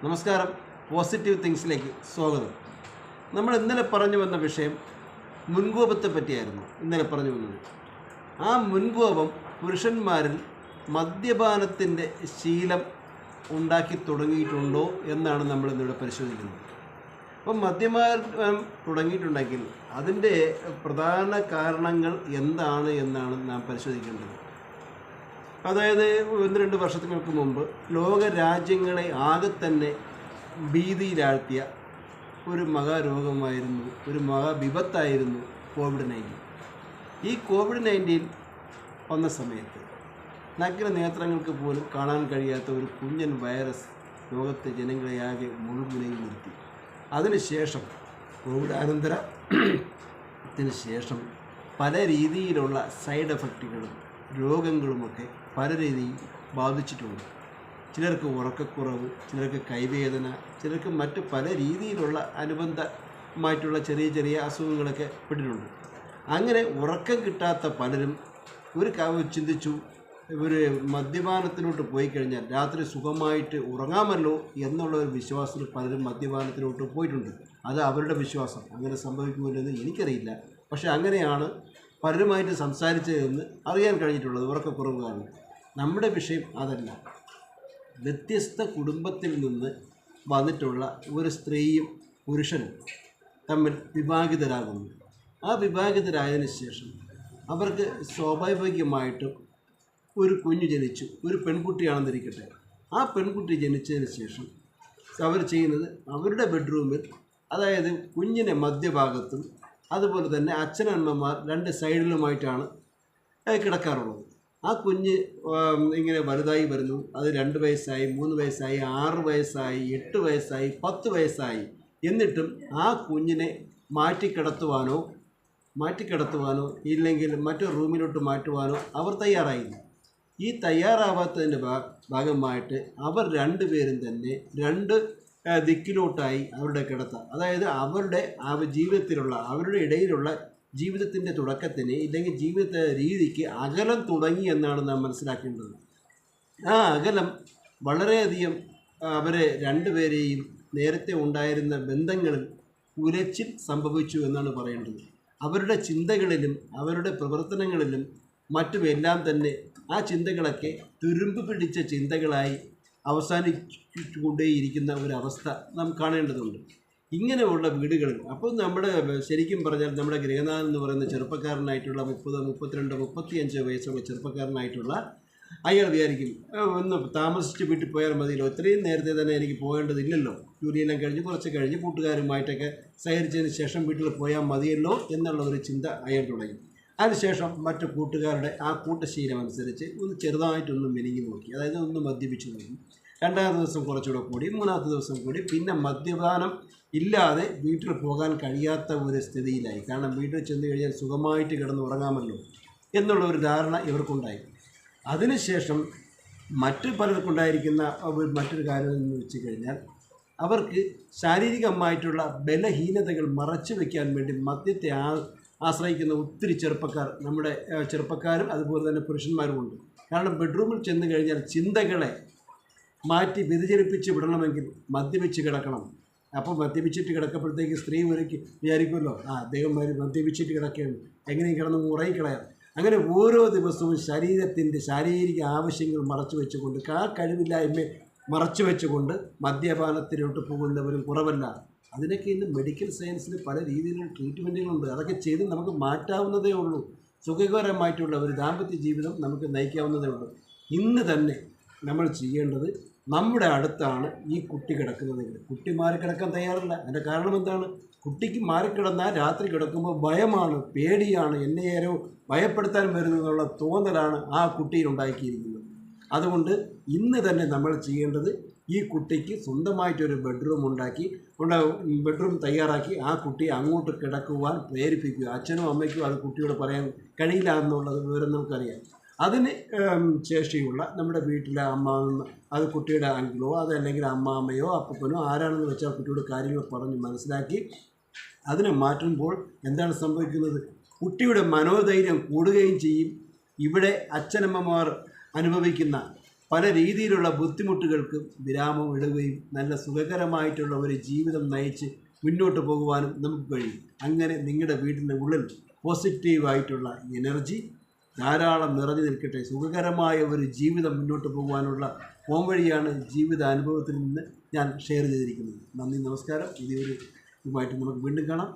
നമസ്കാരം. പോസിറ്റീവ് തിങ്സിലേക്ക് സ്വാഗതം. നമ്മൾ ഇന്നലെ പറഞ്ഞു വന്ന വിഷയം മുൻകോപത്തെ പറ്റിയായിരുന്നു. ഇന്നലെ പറഞ്ഞു വന്നത് ആ മുൻകോപം പുരുഷന്മാരിൽ മദ്യപാനത്തിൻ്റെ ശീലം ഉണ്ടാക്കി തുടങ്ങിയിട്ടുണ്ടോ എന്നാണ് നമ്മൾ ഇന്നിവിടെ പരിശോധിക്കുന്നത്. അപ്പം മദ്യപാനം തുടങ്ങിയിട്ടുണ്ടെങ്കിൽ അതിൻ്റെ പ്രധാന കാരണങ്ങൾ എന്താണ് എന്നാണ് നാം പരിശോധിക്കേണ്ടത്. അതായത് 1-2 വർഷങ്ങൾക്ക് മുമ്പ് ലോക രാജ്യങ്ങളെ ആകെ തന്നെ ഭീതിയിലാഴ്ത്തിയ ഒരു മഹാരോഗമായിരുന്നു, ഒരു മഹാവിപത്തായിരുന്നു കോവിഡ്-19. ഈ കോവിഡ്-19 വന്ന സമയത്ത് നഗ്ന നേത്രങ്ങൾക്ക് പോലും കാണാൻ കഴിയാത്ത ഒരു കുഞ്ഞൻ വൈറസ് ലോകത്തെ ജനങ്ങളെ ആകെ മുൾമുനയിൽ നിർത്തി. അതിനുശേഷം കോവിഡ് അനന്തരത്തിന് ശേഷം പല രീതിയിലുള്ള സൈഡ് എഫക്റ്റുകളും രോഗങ്ങളുമൊക്കെ പല രീതിയിൽ ബാധിച്ചിട്ടുണ്ട്. ചിലർക്ക് ഉറക്കക്കുറവ്, ചിലർക്ക് കൈവേദന, ചിലർക്ക് മറ്റ് പല രീതിയിലുള്ള അനുബന്ധമായിട്ടുള്ള ചെറിയ ചെറിയ അസുഖങ്ങളൊക്കെ പെട്ടിട്ടുണ്ട്. അങ്ങനെ ഉറക്കം കിട്ടാത്ത പലരും ചിന്തിച്ചു, ഒരു മദ്യപാനത്തിലോട്ട് പോയി കഴിഞ്ഞാൽ രാത്രി സുഖമായിട്ട് ഉറങ്ങാമല്ലോ എന്നുള്ള ഒരു വിശ്വാസത്തിൽ പലരും മദ്യപാനത്തിലോട്ട് പോയിട്ടുണ്ട്. അത് അവരുടെ വിശ്വാസം. അങ്ങനെ സംഭവിക്കുമല്ലെന്ന് എനിക്കറിയില്ല. പക്ഷേ അങ്ങനെയാണ് പലരുമായിട്ട് സംസാരിച്ചതെന്ന് അറിയാൻ കഴിഞ്ഞിട്ടുള്ളത്, ഉറക്കക്കുറവ് കാരണം. നമ്മുടെ വിഷയം അതല്ല. വ്യത്യസ്ത കുടുംബത്തിൽ നിന്ന് വന്നിട്ടുള്ള ഒരു സ്ത്രീയും പുരുഷനും തമ്മിൽ വിവാഹിതരാകുന്നു. ആ വിവാഹിതരായതിനു ശേഷം അവർക്ക് സ്വാഭാവികമായിട്ടും ഒരു കുഞ്ഞ് ജനിച്ചു. ഒരു പെൺകുട്ടിയാണെന്നിരിക്കട്ടെ. ആ പെൺകുട്ടി ജനിച്ചതിന് ശേഷം അവർ ചെയ്യുന്നത് അവരുടെ ബെഡ്റൂമിൽ, അതായത് കുഞ്ഞിനെ മധ്യഭാഗത്തും അതുപോലെ തന്നെ അച്ഛനമ്മമാർ 2 സൈഡിലുമായിട്ടാണ് കിടക്കാറുള്ളത്. ആ കുഞ്ഞ് ഇങ്ങനെ വലുതായി വരുന്നു. അത് 2 വയസ്സായി, 3 വയസ്സായി, 6 വയസ്സായി, 8 വയസ്സായി, 10 വയസ്സായി. എന്നിട്ടും ആ കുഞ്ഞിനെ മാറ്റിക്കിടത്തുവാനോ ഇല്ലെങ്കിൽ മറ്റൊരു റൂമിലോട്ട് മാറ്റുവാനോ അവർ തയ്യാറായില്ല. ഈ തയ്യാറാവാത്തതിൻ്റെ ഭാഗമായിട്ട് അവർ 2 പേരും തന്നെ 2 ദിക്കിലോട്ടായി അവരുടെ കിടത്ത. അതായത് അവരുടെ അവരുടെ ഇടയിലുള്ള ജീവിതത്തിൻ്റെ തുടക്കത്തിന് ഇല്ലെങ്കിൽ ജീവിത രീതിക്ക് അകലം തുടങ്ങി എന്നാണ് നാം മനസ്സിലാക്കേണ്ടത്. ആ അകലം വളരെയധികം അവരെ 2 പേരെയും നേരത്തെ ഉണ്ടായിരുന്ന ബന്ധങ്ങളിൽ ഉലച്ചിൽ സംഭവിച്ചു എന്നാണ് പറയേണ്ടത്. അവരുടെ ചിന്തകളിലും അവരുടെ പ്രവർത്തനങ്ങളിലും മറ്റുമെല്ലാം തന്നെ ആ ചിന്തകളൊക്കെ തുരുമ്പ് പിടിച്ച ചിന്തകളായി അവസാനിച്ചുകൊണ്ടേയിരിക്കുന്ന ഒരവസ്ഥ നാം കാണേണ്ടതുണ്ട്. ഇങ്ങനെയുള്ള വീടുകളിൽ അപ്പോൾ നമ്മുടെ ശരിക്കും പറഞ്ഞാൽ നമ്മുടെ ഗൃഹനാഥൻ എന്ന് പറയുന്ന ചെറുപ്പക്കാരനായിട്ടുള്ള 30, 32, 35 വയസ്സുള്ള ചെറുപ്പക്കാരനായിട്ടുള്ള അയാൾ വിചാരിക്കും, ഒന്ന് താമസിച്ച് വീട്ടിൽ പോയാൽ മതിയല്ലോ, ഇത്രയും നേരത്തെ തന്നെ എനിക്ക് പോകേണ്ടതില്ലല്ലോ, ജോലിയെല്ലാം കഴിഞ്ഞ് കുറച്ച് കഴിഞ്ഞ് കൂട്ടുകാരുമായിട്ടൊക്കെ സഹകരിച്ചതിന് ശേഷം വീട്ടിൽ പോയാൽ മതിയല്ലോ എന്നുള്ള ഒരു ചിന്ത അയാൾ തുടങ്ങി. അതിനുശേഷം മറ്റു കൂട്ടുകാരുടെ ആ കൂട്ടശീലം അനുസരിച്ച് ഒന്ന് ചെറുതായിട്ടൊന്ന് മെലിഞ്ഞു നോക്കി, അതായത് ഒന്ന് മദ്യപിച്ച് നോക്കി. 2ാമത്തെ ദിവസം കുറച്ചുകൂടെ കൂടി, 3ാമത്തെ ദിവസം കൂടി. പിന്നെ മദ്യപാനം ഇല്ലാതെ വീട്ടിൽ പോകാൻ കഴിയാത്ത ഒരു സ്ഥിതിയിലായി. കാരണം വീട്ടിൽ ചെന്ന് കഴിഞ്ഞാൽ സുഖമായിട്ട് കിടന്ന് ഉറങ്ങാമല്ലോ എന്നുള്ള ഒരു ധാരണ ഇവർക്കുണ്ടായി. അതിനുശേഷം മറ്റു പലർക്കുണ്ടായിരിക്കുന്ന മറ്റൊരു കാര്യം എന്ന് വെച്ച് കഴിഞ്ഞാൽ അവർക്ക് ശാരീരികമായിട്ടുള്ള ബലഹീനതകൾ മറച്ചു വയ്ക്കാൻ വേണ്ടി മദ്യത്തെ ആശ്രയിക്കുന്ന ഒത്തിരി ചെറുപ്പക്കാർ, നമ്മുടെ ചെറുപ്പക്കാരും അതുപോലെ തന്നെ പുരുഷന്മാരുമുണ്ട്. കാരണം ബെഡ്റൂമിൽ ചെന്ന് കഴിഞ്ഞാൽ ചിന്തകളെ മാറ്റി വ്യതിചലിപ്പിച്ച് വിടണമെങ്കിൽ മദ്യപിച്ച് കിടക്കണം. അപ്പോൾ മദ്യപിച്ചിട്ട് കിടക്കപ്പോഴത്തേക്ക് സ്ത്രീ ഒരുക്കി വിചാരിക്കുമല്ലോ, അദ്ദേഹം മദ്യപിച്ചിട്ട് കിടക്കുകയാണ്, എങ്ങനെയും കിടന്ന് ഉറങ്ങിക്കളയാം. അങ്ങനെ ഓരോ ദിവസവും ശരീരത്തിൻ്റെ ശാരീരിക ആവശ്യങ്ങൾ മറച്ചു വെച്ചുകൊണ്ട്, ആ കഴിവില്ലായ്മ മറച്ചു വെച്ചുകൊണ്ട് മദ്യപാനത്തിലോട്ട് പോകുന്നവരും കുറവല്ല. അതിനൊക്കെ ഇന്ന് മെഡിക്കൽ സയൻസിൽ പല രീതിയിലുള്ള ട്രീറ്റ്മെൻറ്റുകളുണ്ട്. അതൊക്കെ ചെയ്ത് നമുക്ക് മാറ്റാവുന്നതേ ഉള്ളൂ. സുഖകരമായിട്ടുള്ള ഒരു ദാമ്പത്യ ജീവിതം നമുക്ക് നയിക്കാവുന്നതേ ഉള്ളൂ. ഇന്ന് തന്നെ നമ്മൾ ചെയ്യേണ്ടത്, നമ്മുടെ അടുത്താണ് ഈ കുട്ടി കിടക്കുന്നതെങ്കിൽ കുട്ടി മാറിക്കിടക്കാൻ തയ്യാറല്ല. അതിൻ്റെ കാരണം എന്താണ്? കുട്ടിക്ക് മാറിക്കിടന്നാൽ രാത്രി കിടക്കുമ്പോൾ ഭയമാണ്, പേടിയാണ്, എന്നെ ആരോ ഭയപ്പെടുത്താൻ വരുന്നതെന്നുള്ള തോന്നലാണ് ആ കുട്ടിയിൽ ഉണ്ടാക്കിയിരിക്കുന്നത്. അതുകൊണ്ട് ഇന്ന് തന്നെ നമ്മൾ ചെയ്യേണ്ടത്, ഈ കുട്ടിക്ക് സ്വന്തമായിട്ടൊരു ബെഡ്റൂം തയ്യാറാക്കി ആ കുട്ടിയെ അങ്ങോട്ട് കിടക്കുവാൻ പ്രേരിപ്പിക്കുക. അച്ഛനും അമ്മയ്ക്കും അത് കുട്ടിയോട് പറയാൻ കഴിയില്ല എന്നുള്ളത് വിവരം നമുക്കറിയാം. അതിന് ശേഷിയുള്ള നമ്മുടെ വീട്ടിലെ അമ്മാമ്മ, അത് കുട്ടിയുടെ അങ്കിളോ അതല്ലെങ്കിൽ അമ്മാമ്മയോ അപ്പനോ ആരാണെന്ന് വെച്ചാൽ കുട്ടിയോട് കാര്യങ്ങൾ പറഞ്ഞ് മനസ്സിലാക്കി അതിനെ മാറ്റുമ്പോൾ എന്താണ് സംഭവിക്കുന്നത്? കുട്ടിയുടെ മനോധൈര്യം കൂടുകയും ചെയ്യും. ഇവിടെ അച്ഛനമ്മമാർ അനുഭവിക്കുന്ന പല രീതിയിലുള്ള ബുദ്ധിമുട്ടുകൾക്കും വിരാമം ഇടുകയും നല്ല സുഖകരമായിട്ടുള്ള ഒരു ജീവിതം നയിച്ച് മുന്നോട്ട് പോകുവാനും നമുക്ക് കഴിയും. അങ്ങനെ നിങ്ങളുടെ വീടിൻ്റെ ഉള്ളിൽ പോസിറ്റീവായിട്ടുള്ള എനർജി ധാരാളം നിറഞ്ഞു നിൽക്കട്ടെ. സുഖകരമായ ഒരു ജീവിതം മുന്നോട്ട് പോകുവാനുള്ള പോംവഴിയാണ് ജീവിതാനുഭവത്തിൽ നിന്ന് ഞാൻ ഷെയർ ചെയ്തിരിക്കുന്നത്. നന്ദി, നമസ്കാരം. ഇതുമായിട്ട് നമുക്ക് വീണ്ടും കാണാം.